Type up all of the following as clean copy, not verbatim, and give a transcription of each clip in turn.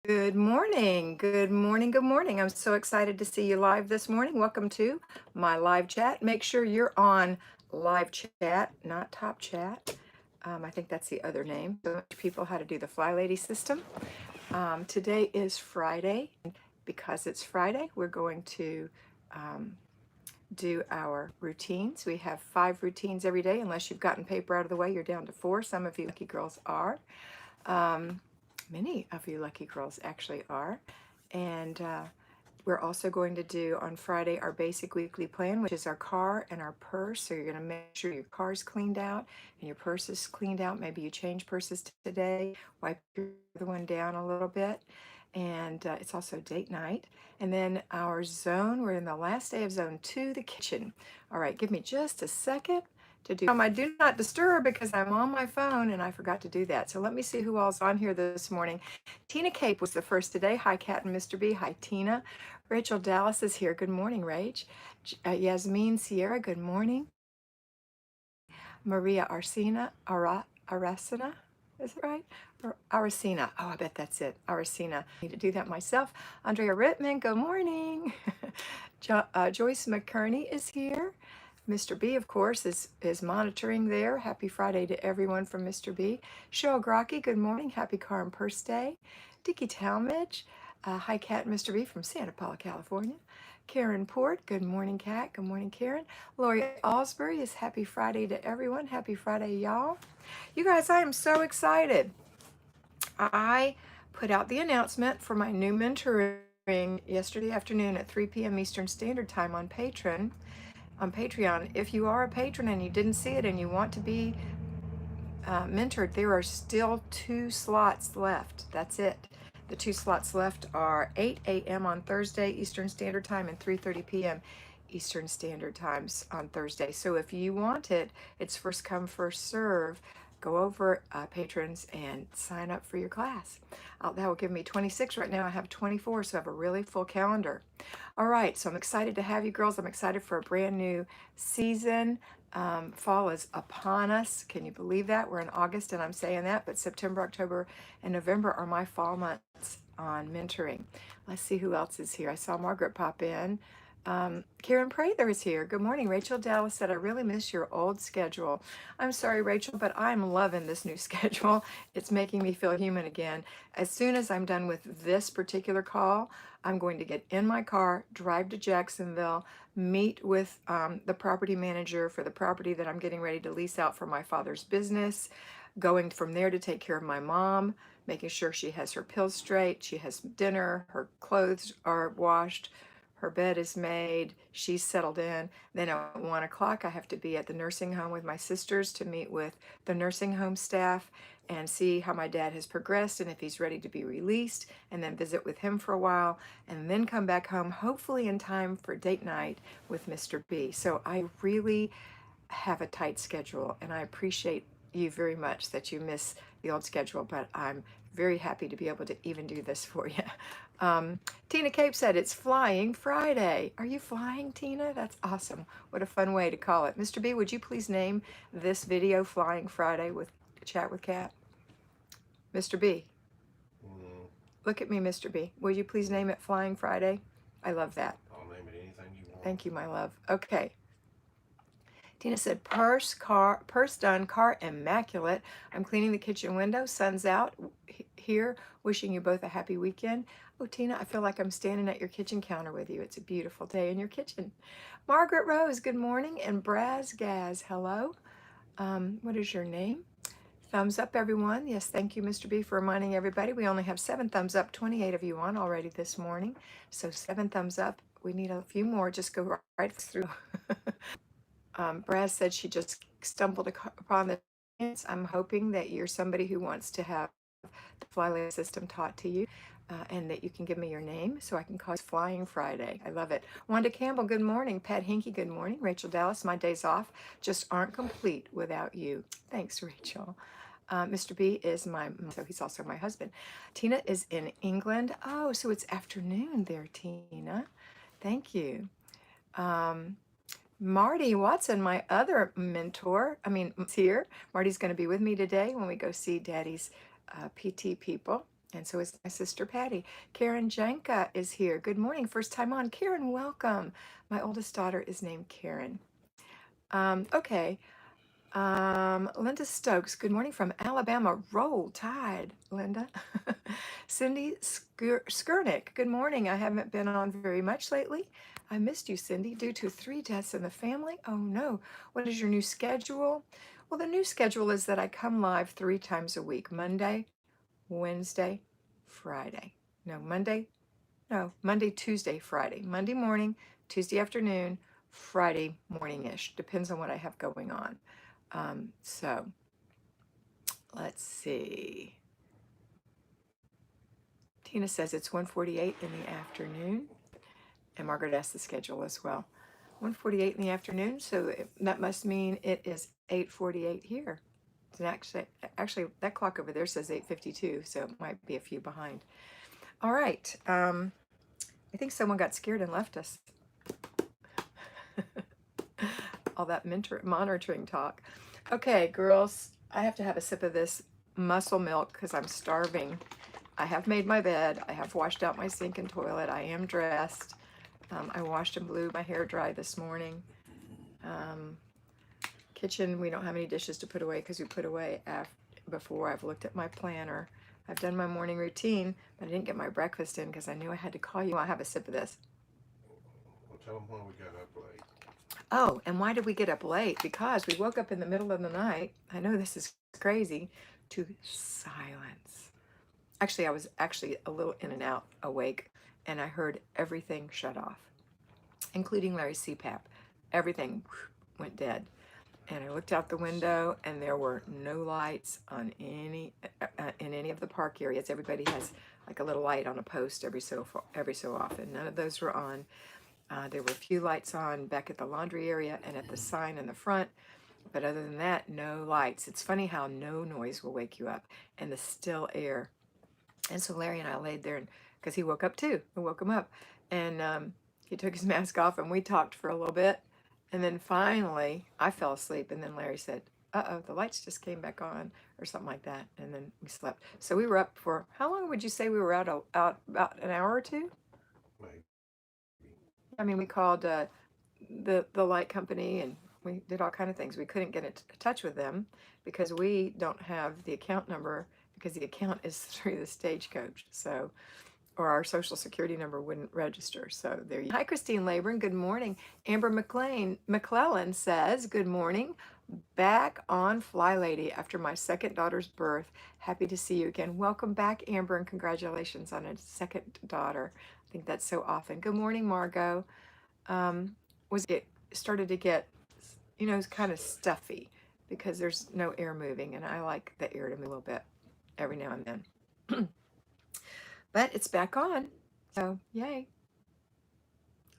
Good morning. Good morning. Good morning. I'm so excited to see you live this morning. Welcome to my live chat. Make sure you're on live chat, not top chat. I think that's the other name. So much people how to do the Flylady system. Today is Friday. Because it's Friday, we're going to um, do our routines. We have 5 routines every day. Unless you've gotten paper out of the way, you're down to 4. Some of you lucky girls are. Um, Many of you lucky girls actually are. And we're also going to do on Friday our basic weekly plan, which is our car and our purse. So you're going to make sure your car's cleaned out and your purse is cleaned out. Maybe you change purses today, wipe your other one down a little bit. And it's also date night. And then our zone, we're in the last day of zone 2, the kitchen. All right, give me just a second to do my do not disturb because I'm on my phone and I forgot to do that. So let me see who all's on here this morning. Tina Cape was the first today. Hi, Kat and Mr. B. Hi, Tina. Rachel Dallas is here. Good morning, Rach. Yasmin Sierra, good morning. Maria Aracena, is it right? Or Aracena. Oh, I bet that's it. Aracena. I need to do that myself. Andrea Rittman, good morning. Joyce McKerney is here. Mr. B, of course, is monitoring there. Happy Friday to everyone from Mr. B. Cheryl Grocky, good morning. Happy Car and Purse Day. Dickie Talmadge. Hi, Kat and Mr. B from Santa Paula, California. Karen Port, good morning, Kat. Good morning, Karen. Lori Alsbury is happy Friday to everyone. Happy Friday, y'all. You guys, I am so excited. I put out the announcement for my new mentoring yesterday afternoon at 3 p.m. Eastern Standard Time on Patreon. If you are a patron and you didn't see it and you want to be mentored, there are still 2 slots left. That's it. The 2 slots left are 8 a.m. on Thursday Eastern Standard Time and 3:30 p.m. Eastern Standard Times on Thursday. So if you want it, it's first come, first serve. Go over patrons and sign up for your class. That will give me 26. Right now I have 24, so I have a really full calendar. All right, so I'm excited to have you girls. I'm excited for a brand new season. Fall is upon us. Can you believe that? We're in August and I'm saying that, but September, October, and November are my fall months on mentoring. Let's see who else is here. I saw Margaret pop in. Karen Prather is here. Good morning. Rachel Dallas said, I really miss your old schedule. I'm sorry, Rachel, but I'm loving this new schedule. It's making me feel human again. As soon as I'm done with this particular call, I'm going to get in my car, drive to Jacksonville, meet with the property manager for the property that I'm getting ready to lease out for my father's business, going from there to take care of my mom, making sure she has her pills straight, she has dinner, her clothes are washed, her bed is made, she's settled in. Then at 1 o'clock, I have to be at the nursing home with my sisters to meet with the nursing home staff and see how my dad has progressed and if he's ready to be released, and then visit with him for a while, and then come back home, hopefully in time for date night with Mr. B. So I really have a tight schedule, and I appreciate you very much that you miss the old schedule, but I'm very happy to be able to even do this for you. Tina Cape said it's Flying Friday. Are you flying, Tina? That's awesome. What a fun way to call it. Mr. B, would you please name this video Flying Friday with Chat with Kat? Mr. B, look at me, Mr. B. Would you please name it Flying Friday? I love that. I'll name it anything you want. Thank you, my love. Okay. Tina said, purse done, car immaculate. I'm cleaning the kitchen window, sun's out here, wishing you both a happy weekend. Oh, Tina, I feel like I'm standing at your kitchen counter with you. It's a beautiful day in your kitchen. Margaret Rose, good morning. And Braz Gaz, hello. What is your name? Thumbs up, everyone. Yes, thank you, Mr. B, for reminding everybody. We only have 7 thumbs up, 28 of you on already this morning. So 7 thumbs up. We need a few more. Just go right through. Braz said she just stumbled upon the chance. I'm hoping that you're somebody who wants to have the Flylady system taught to you, and that you can give me your name so I can call it Flying Friday. I love it. Wanda Campbell, good morning. Pat Hinky, good morning. Rachel Dallas, my days off just aren't complete without you. Thanks, Rachel. Mr. B is so he's also my husband. Tina is in England. Oh, so it's afternoon there, Tina. Thank you. Marty Watson, my other mentor, is here. Marty's going to be with me today when we go see Daddy's PT people. And so is my sister Patty. Karen Janka is here. Good morning. First time on. Karen, welcome. My oldest daughter is named Karen. Okay. Linda Stokes, good morning from Alabama. Roll Tide, Linda. Cindy Skurnick, good morning. I haven't been on very much lately. I missed you, Cindy, due to 3 deaths in the family. Oh no. What is your new schedule? Well, the new schedule is that I come live 3 times a week: Monday, Wednesday, Friday. Monday, Tuesday, Friday. Monday morning, Tuesday afternoon, Friday morning-ish. Depends on what I have going on. So let's see. Tina says it's 1:48 in the afternoon. And Margaret asked the schedule as well. 1:48 in the afternoon, so that must mean it is 8:48 here. And actually, that clock over there says 8:52, so it might be a few behind. All right. I think someone got scared and left us. All that monitoring talk. Okay, girls, I have to have a sip of this muscle milk because I'm starving. I have made my bed. I have washed out my sink and toilet. I am dressed. I washed and blew my hair dry this morning. Kitchen, we don't have any dishes to put away because we put away before. I've looked at my planner. I've done my morning routine, but I didn't get my breakfast in because I knew I had to call you. I'll have a sip of this. Well, tell them why we got up late. Oh, and why did we get up late? Because we woke up in the middle of the night. I know this is crazy, to silence. Actually, I was actually a little in and out awake, and I heard everything shut off, including Larry's CPAP. Everything went dead. And I looked out the window, and there were no lights on in any of the park areas. Everybody has like a little light on a post every so often. None of those were on. There were a few lights on back at the laundry area and at the sign in the front, but other than that, no lights. It's funny how no noise will wake you up, and the still air. And so Larry and I laid there, and because he woke up too, I woke him up, and he took his mask off, and we talked for a little bit, and then finally I fell asleep, and then Larry said, "Uh-oh, the lights just came back on," or something like that, and then we slept. So we were up for, how long would you say we were out about an hour or two? Maybe. I mean, we called the light company, and we did all kind of things. We couldn't get in touch with them because we don't have the account number, because the account is through the stagecoach. So, or our social security number wouldn't register. So there you. Hi, Christine Labron. Good morning. Amber McClellan says, "Good morning. Back on Flylady after my second daughter's birth. Happy to see you again." Welcome back, Amber, and congratulations on a second daughter. I think that's so often. Good morning, Margot. Was it started to get, kind of stuffy because there's no air moving, and I like the air to move a little bit every now and then. But it's back on, so yay.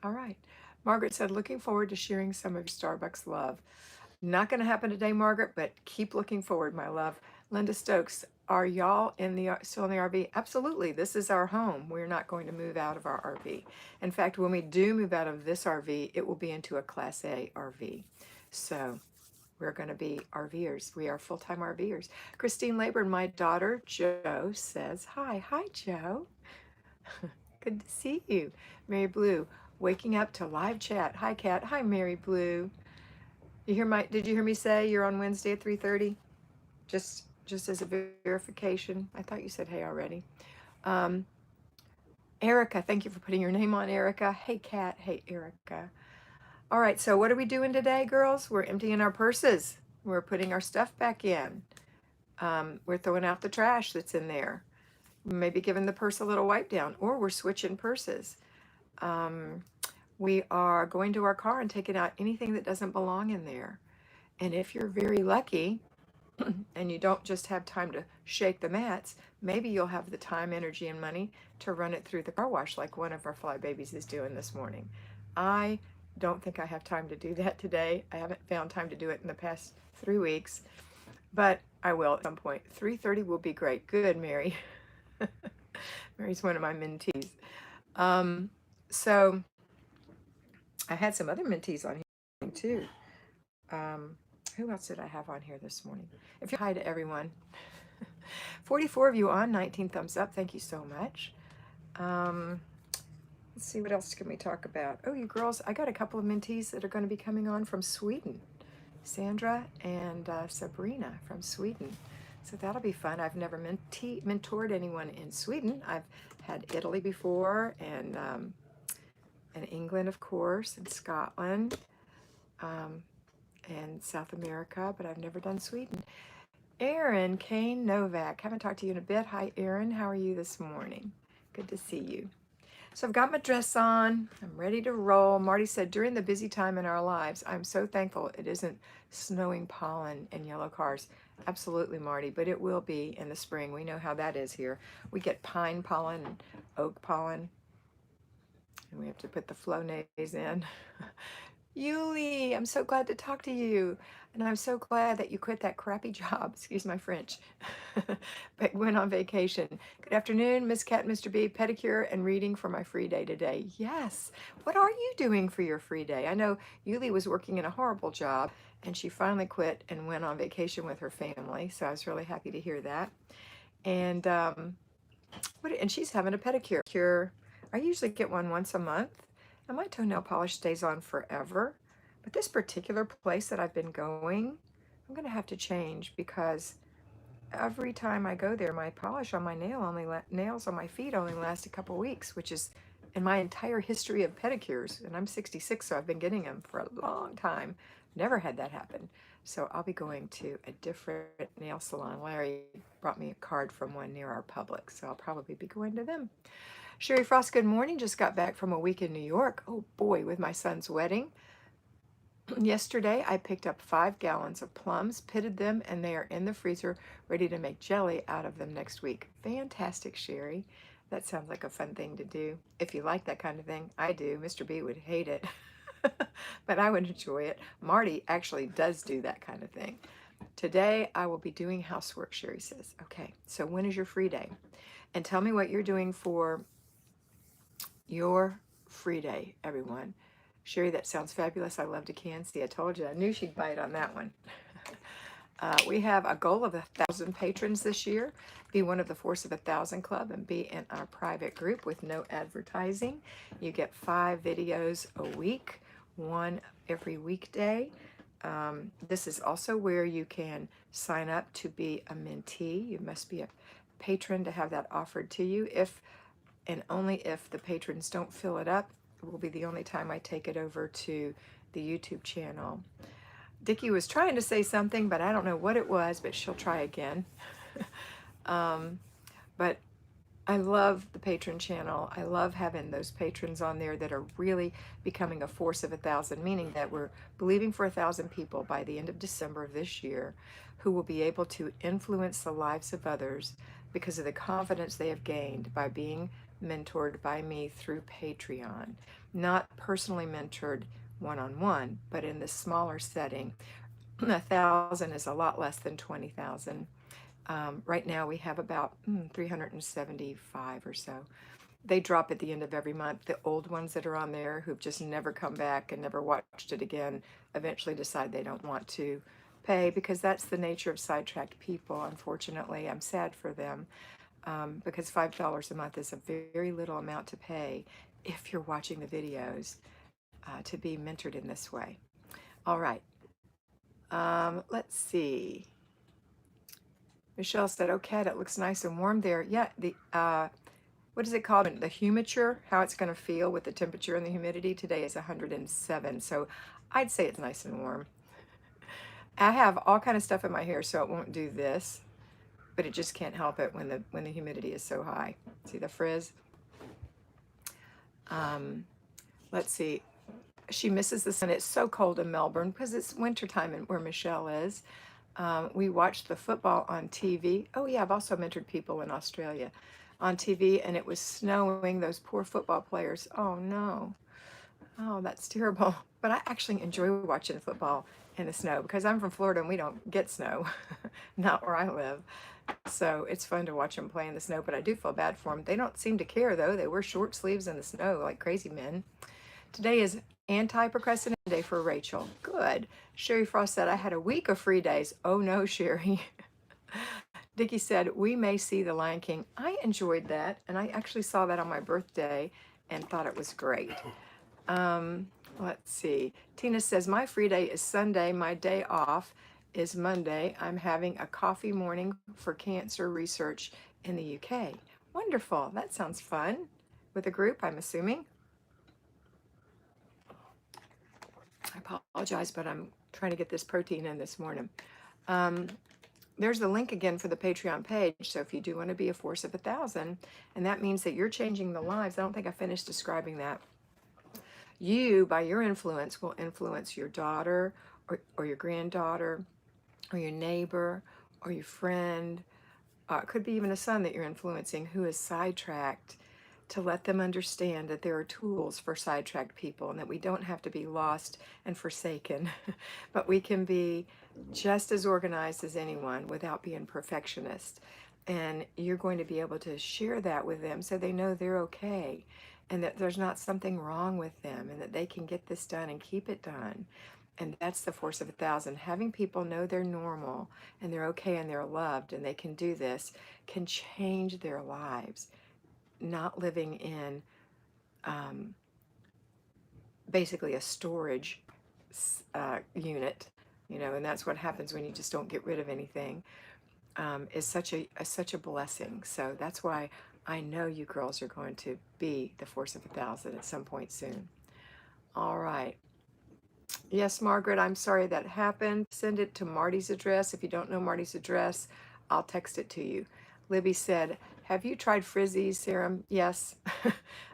All right. Margaret said, "Looking forward to sharing some of your Starbucks love." Not going to happen today, Margaret, but keep looking forward, my love. Linda Stokes, are y'all still in the RV? Absolutely. This is our home. We're not going to move out of our RV. In fact, when we do move out of this RV, it will be into a Class A RV. So we're going to be RVers. We are full-time RVers. Christine Labor, my daughter, Joe, says, hi. Hi, Joe. Good to see you. Mary Blue, waking up to live chat. Hi, Kat. Hi, Mary Blue. Did you hear me say you're on Wednesday at 3:30? Just as a verification. I thought you said hey already. Erica, thank you for putting your name on, Erica. Hey, Kat. Hey, Erica. All right, so what are we doing today, girls? We're emptying our purses. We're putting our stuff back in. We're throwing out the trash that's in there. Maybe giving the purse a little wipe down, or we're switching purses. We are going to our car and taking out anything that doesn't belong in there. And if you're very lucky and you don't just have time to shake the mats, maybe you'll have the time, energy, and money to run it through the car wash like one of our fly babies is doing this morning. I don't think I have time to do that today. I haven't found time to do it in the past 3 weeks, but I will at some point. 3:30 will be great. Good, Mary. Mary's one of my mentees. So I had some other mentees on here too. Who else did I have on here this morning? If you hi to everyone. 44 of you on, 19 thumbs up. Thank you so much. Let's see, what else can we talk about? Oh, you girls, I got a couple of mentees that are going to be coming on from Sweden. Sandra and Sabrina from Sweden. So that'll be fun. I've never mentored anyone in Sweden. I've had Italy before, and England, of course, and Scotland, um, and South America, but I've never done Sweden. Erin Kane Novak. Haven't talked to you in a bit. Hi, Erin. How are you this morning? Good to see you. So I've got my dress on. I'm ready to roll. Marty said, during the busy time in our lives, I'm so thankful it isn't snowing pollen and yellow cars. Absolutely, Marty, but it will be in the spring. We know how that is here. We get pine pollen and oak pollen, and we have to put the Flonase in. Yuli, I'm so glad to talk to you. And I'm so glad that you quit that crappy job, excuse my French, but went on vacation. Good afternoon, Miss Cat and Mr. B, pedicure and reading for my free day today. Yes. What are you doing for your free day? I know Yuli was working in a horrible job and she finally quit and went on vacation with her family. So I was really happy to hear that. And and she's having a pedicure. I usually get one once a month, and my toenail polish stays on forever. But this particular place that I've been going, I'm gonna have to change because every time I go there, my polish on my nails on my feet only last a couple weeks, which is in my entire history of pedicures. And I'm 66, so I've been getting them for a long time. Never had that happen. So I'll be going to a different nail salon. Larry brought me a card from one near our Publix, so I'll probably be going to them. Sherry Frost, good morning. Just got back from a week in New York. Oh boy, with my son's wedding. Yesterday, I picked up 5 gallons of plums, pitted them, and they are in the freezer, ready to make jelly out of them next week. Fantastic, Sherry. That sounds like a fun thing to do. If you like that kind of thing, I do. Mr. B would hate it, but I would enjoy it. Marty actually does do that kind of thing. Today, I will be doing housework, Sherry says. Okay, so when is your free day? And tell me what you're doing for your free day, everyone. Sherry, that sounds fabulous. I love to can. See, I told you. I knew she'd bite on that one. We have a goal of 1,000 patrons this year. Be one of the Force of 1,000 Club and be in our private group with no advertising. You get 5 videos a week, 1 every weekday. This is also where you can sign up to be a mentee. You must be a patron to have that offered to you. If and only if the patrons don't fill it up, it will be the only time I take it over to the YouTube channel. Dickie was trying to say something, but I don't know what it was, but she'll try again. But I love the patron channel. I love having those patrons on there that are really becoming a force of 1,000, meaning that we're believing for 1,000 people by the end of December of this year who will be able to influence the lives of others because of the confidence they have gained by being mentored by me through Patreon. Not personally mentored one-on-one, but in the smaller setting. 1,000 is a lot less than 20,000. Right now we have about 375 or so. They drop at the end of every month. The old ones that are on there who've just never come back and never watched it again eventually decide they don't want to pay because that's the nature of sidetracked people. Unfortunately, I'm sad for them because $5 a month is a very little amount to pay if you're watching the videos to be mentored in this way. All right. Let's see. Michelle said, "Oh, Kat, it looks nice and warm there." Yeah, the what is it called? The humiture, how it's going to feel with the temperature and the humidity today is 107. So I'd say it's nice and warm. I have all kind of stuff in my hair, so it won't do this, but it just can't help it when the humidity is so high. See the frizz? Let's see. She misses the sun. It's so cold in Melbourne because it's wintertime where Michelle is. We watched the football on TV. Oh yeah, I've also mentored people in Australia on TV, and it was snowing. Those poor football players. Oh no. Oh, that's terrible. But I actually enjoy watching football in the snow because I'm from Florida and we don't get snow, not where I live. So it's fun to watch them play in the snow, but I do feel bad for them. They don't seem to care though. They wear short sleeves in the snow like crazy men. Today is anti-procrastination day for Rachel. Good. Sherry Frost said, I had a week of free days. Oh no, Sherry. Dickie said, we may see The Lion King. I enjoyed that, and I actually saw that on my birthday and thought it was great. Um, let's see. Tina says, my free day is Sunday. My day off is Monday. I'm having a coffee morning for cancer research in the UK. Wonderful. That sounds fun. With a group, I'm assuming. I apologize, but I'm trying to get this protein in this morning. Um, there's the link again for the Patreon page. So if you do want to be a force of 1,000, and that means that you're changing the lives. I don't think I finished describing that. You, by your influence, will influence your daughter or your granddaughter or your neighbor or your friend. It could be even a son that you're influencing who is sidetracked, to let them understand that there are tools for sidetracked people and that we don't have to be lost and forsaken, but we can be just as organized as anyone without being perfectionist. And you're going to be able to share that with them so they know they're okay and that there's not something wrong with them and that they can get this done and keep it done. And that's the force of 1,000. Having people know they're normal and they're okay and they're loved and they can do this can change their lives. Not living in um, basically a storage unit, and that's what happens when you just don't get rid of anything, is such a blessing. So that's why I know you girls are going to be the force of 1,000 at some point soon. All right. Yes, Margaret, I'm sorry that happened. Send it to Marty's address. If you don't know Marty's address, I'll text it to you. Libby said, have you tried Frizzy's serum? Yes.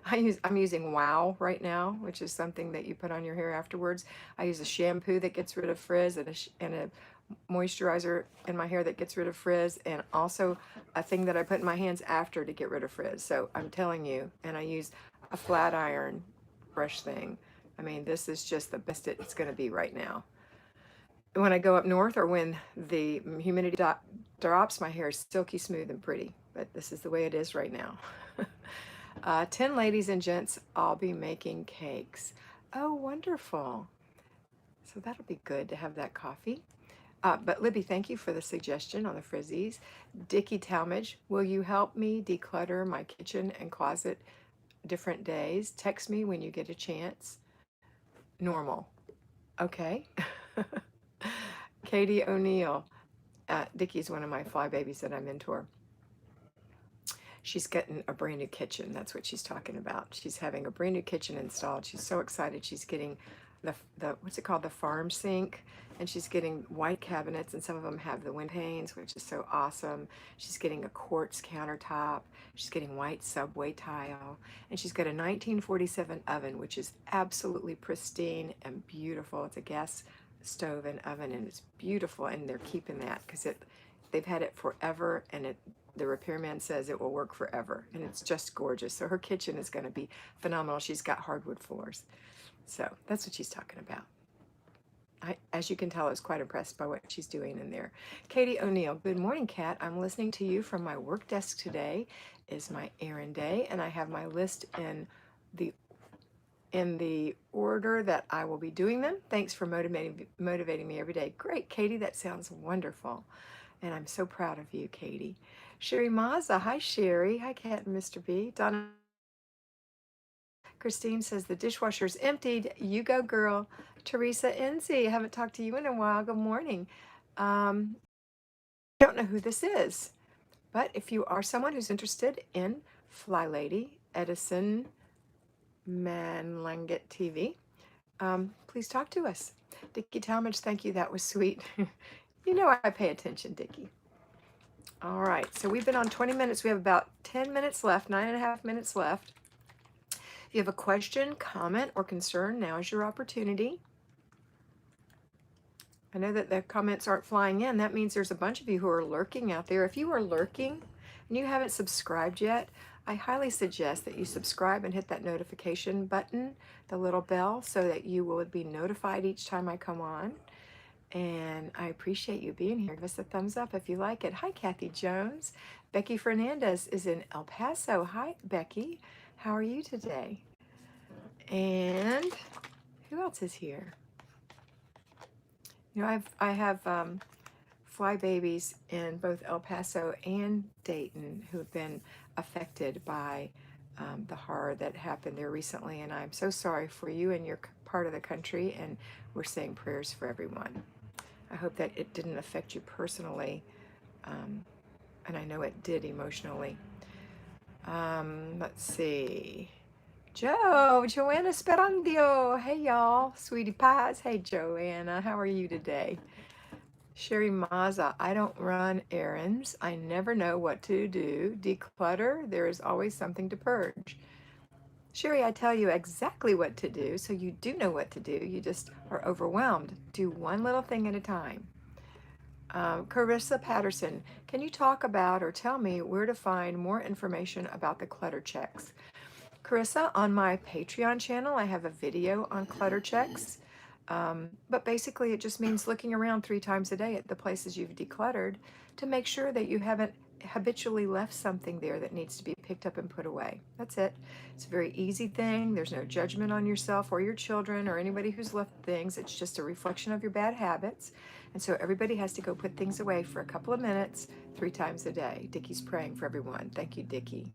I'm using Wow right now, which is something that you put on your hair afterwards. I use a shampoo that gets rid of frizz and a moisturizer in my hair that gets rid of frizz, and also a thing that I put in my hands after to get rid of frizz. So I'm telling you, and I use a flat iron brush thing. I mean, this is just the best it's going to be right now. When I go up north or when the humidity drops, my hair is silky smooth and pretty, but this is the way it is right now. 10 ladies and gents, I'll be making cakes. Oh, wonderful. So that'll be good to have that coffee. But Libby, thank you for the suggestion on the frizzies. Dickie Talmadge, will you help me declutter my kitchen and closet different days? Text me when you get a chance. Normal. Okay. Katie O'Neill. Dickie's one of my fly babies that I mentor. She's getting a brand new kitchen. That's what she's talking about. She's having a brand new kitchen installed. She's so excited. She's getting the what's it called, the farm sink, and she's getting white cabinets, and some of them have the wind panes, which is so awesome. She's getting a quartz countertop. She's getting white subway tile, and she's got a 1947 oven, which is absolutely pristine and beautiful. It's a gas stove and oven, and it's beautiful, and they're keeping that because they've had it forever, and the repairman says it will work forever, and it's just gorgeous. So her kitchen is going to be phenomenal. She's got hardwood floors. So that's what she's talking about. As you can tell, I was quite impressed by what she's doing in there. Katie O'Neill, good morning, Kat. I'm listening to you from my work desk today. Is my errand day, and I have my list the in the order that I will be doing them. Thanks for motivating me every day. Great, Katie, that sounds wonderful. And I'm so proud of you, Katie. Sherry Mazza, hi Sherry. Hi Kat and Mr. B. Donna Christine says the dishwasher's emptied. You go, girl. Teresa Enzi, I haven't talked to you in a while. Good morning. I don't know who this is, but if you are someone who's interested in Flylady, Edison Manlanget TV, please talk to us. Dickie Talmadge, thank you. That was sweet. You know I pay attention, Dickie. All right, so we've been on 20 minutes. We have about 10 minutes left, 9.5 minutes left. If you have a question, comment, or concern, now is your opportunity. I know that the comments aren't flying in. That means there's a bunch of you who are lurking out there. If you are lurking and you haven't subscribed yet, I highly suggest that you subscribe and hit that notification button, the little bell, so that you will be notified each time I come on. And I appreciate you being here. Give us a thumbs up if you like it. Hi, Kathy Jones. Becky Fernandez is in El Paso. Hi, Becky. How are you today? And who else is here? I have fly babies in both El Paso and Dayton who have been affected by the horror that happened there recently. And I'm so sorry for you and your part of the country. And we're saying prayers for everyone. I hope that it didn't affect you personally. And I know it did emotionally. Let's see. Joanna Sperandio. Hey, y'all. Sweetie Pies. Hey, Joanna. How are you today? Sherry Maza. I don't run errands. I never know what to do. Declutter. There is always something to purge. Sherry, I tell you exactly what to do, so you do know what to do. You just are overwhelmed. Do one little thing at a time. Carissa Patterson, can you talk about or tell me where to find more information about the clutter checks? Carissa, on my Patreon channel, I have a video on clutter checks. But basically, it just means looking around 3 times a day at the places you've decluttered to make sure that you haven't habitually left something there that needs to be picked up and put away. That's it. It's a very easy thing. There's no judgment on yourself or your children or anybody who's left things. It's just a reflection of your bad habits. And so everybody has to go put things away for a couple of minutes, 3 times a day. Dickie's praying for everyone. Thank you, Dickie.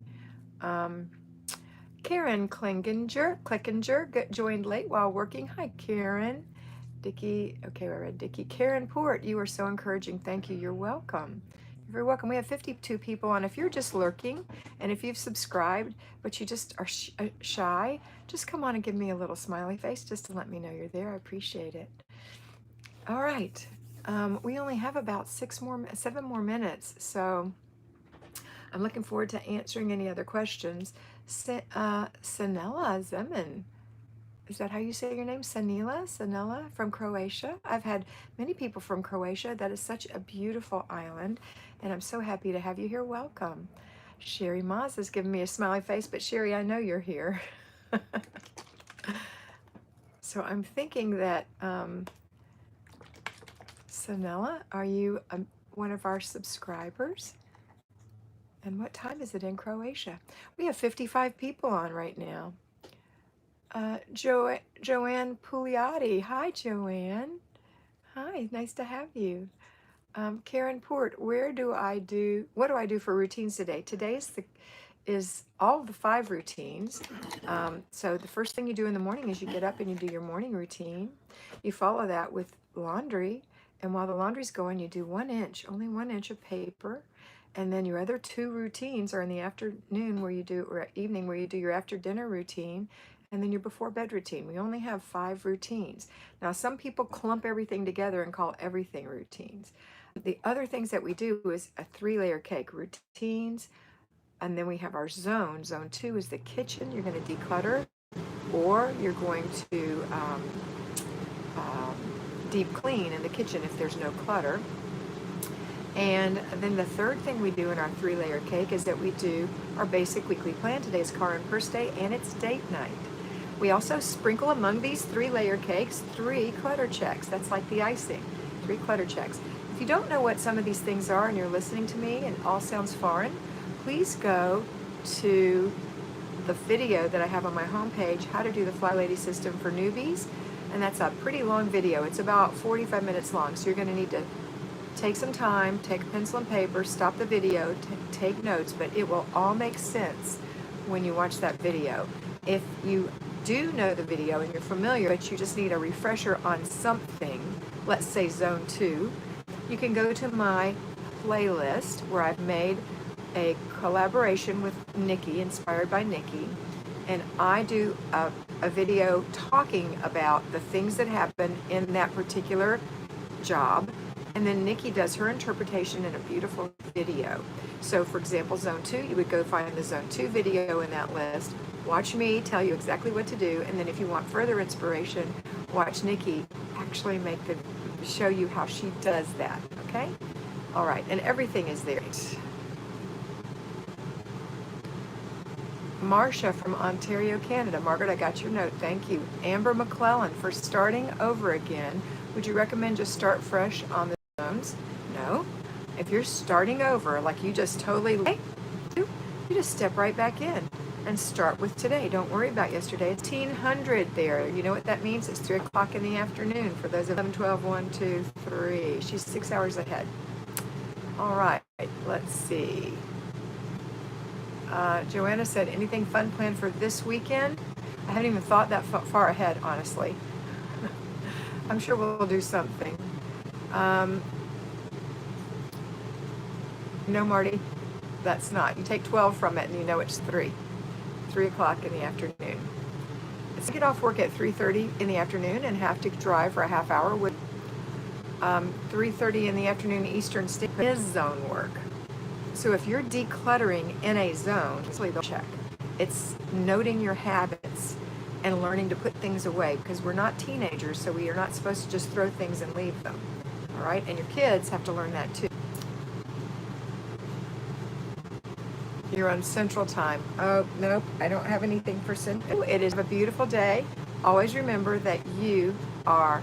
Karen Clickinger joined late while working. Hi, Karen. Dickie, okay, I read Dickie. Karen Port, you are so encouraging. Thank you. You're welcome. You're very welcome. We have 52 people on. If you're just lurking and if you've subscribed, but you just are shy, just come on and give me a little smiley face just to let me know you're there. I appreciate it. All right. We only have about 7 more minutes, so I'm looking forward to answering any other questions. Sanela Zeman. Is that how you say your name? Sanela from Croatia. I've had many people from Croatia. That is such a beautiful island, and I'm so happy to have you here. Welcome. Sherry Maz has given me a smiley face, but Sherry, I know you're here. So I'm thinking that, Sanela, are you one of our subscribers? And what time is it in Croatia? We have 55 people on right now. Joanne Pugliati. Hi, Joanne. Hi, nice to have you. Karen Port, what do I do for routines today? Today is all the 5 routines. So the first thing you do in the morning is you get up and you do your morning routine. You follow that with laundry. And while the laundry's going, you do only 1 inch of paper. And then your other 2 routines are in the afternoon or evening where you do your after dinner routine and then your before bed routine. We only have 5 routines. Now, some people clump everything together and call everything routines. The other things that we do is a 3-layer cake, routines, and then we have our zone. Zone 2 is the kitchen. You're going to declutter, or you're going to deep clean in the kitchen if there's no clutter. And then the third thing we do in our 3-layer cake is that we do our basic weekly plan. Today is car and purse day, and it's date night. We also sprinkle among these 3-layer cakes 3 clutter checks. That's like the icing, 3 clutter checks. If you don't know what some of these things are and you're listening to me and it all sounds foreign, please go to the video that I have on my homepage, How to Do the Flylady System for Newbies. And that's a pretty long video. It's about 45 minutes long, so you're going to need to take some time, take a pencil and paper, stop the video, take notes, but it will all make sense when you watch that video. If you do know the video and you're familiar, but you just need a refresher on something, let's say zone 2, you can go to my playlist where I've made a collaboration with Nikki, inspired by Nikki, and I do a video talking about the things that happen in that particular job. And then Nikki does her interpretation in a beautiful video. So for example, zone 2, you would go find the zone 2 video in that list, watch me tell you exactly what to do, and then if you want further inspiration, watch Nikki actually show you how she does that, okay? All right, and everything is there. Marcia from Ontario, Canada. Margaret, I got your note. Thank you. Amber McClellan, for starting over again, would you recommend just start fresh on the zones? No. If you're starting over, like you just totally, you just step right back in and start with today. Don't worry about yesterday. It's 1800 there. You know what that means? It's 3 o'clock in the afternoon for those of 11, 12, 1, 2, 3. She's 6 hours ahead. All right, let's see. Joanna said, anything fun planned for this weekend? I haven't even thought that far ahead, honestly. I'm sure we'll do something. Um, no, Marty, that's not. You take 12 from it and you know it's 3 o'clock in the afternoon. Let's get off work at 3:30 in the afternoon and have to drive for a half hour with 3:30 in the afternoon Eastern Standard is zone work. So if you're decluttering in a zone, they'll check. It's noting your habits and learning to put things away, because we're not teenagers, so we are not supposed to just throw things and leave them. All right, and your kids have to learn that too. You're on Central Time. Oh, nope, I don't have anything for Central. It is a beautiful day. Always remember that you are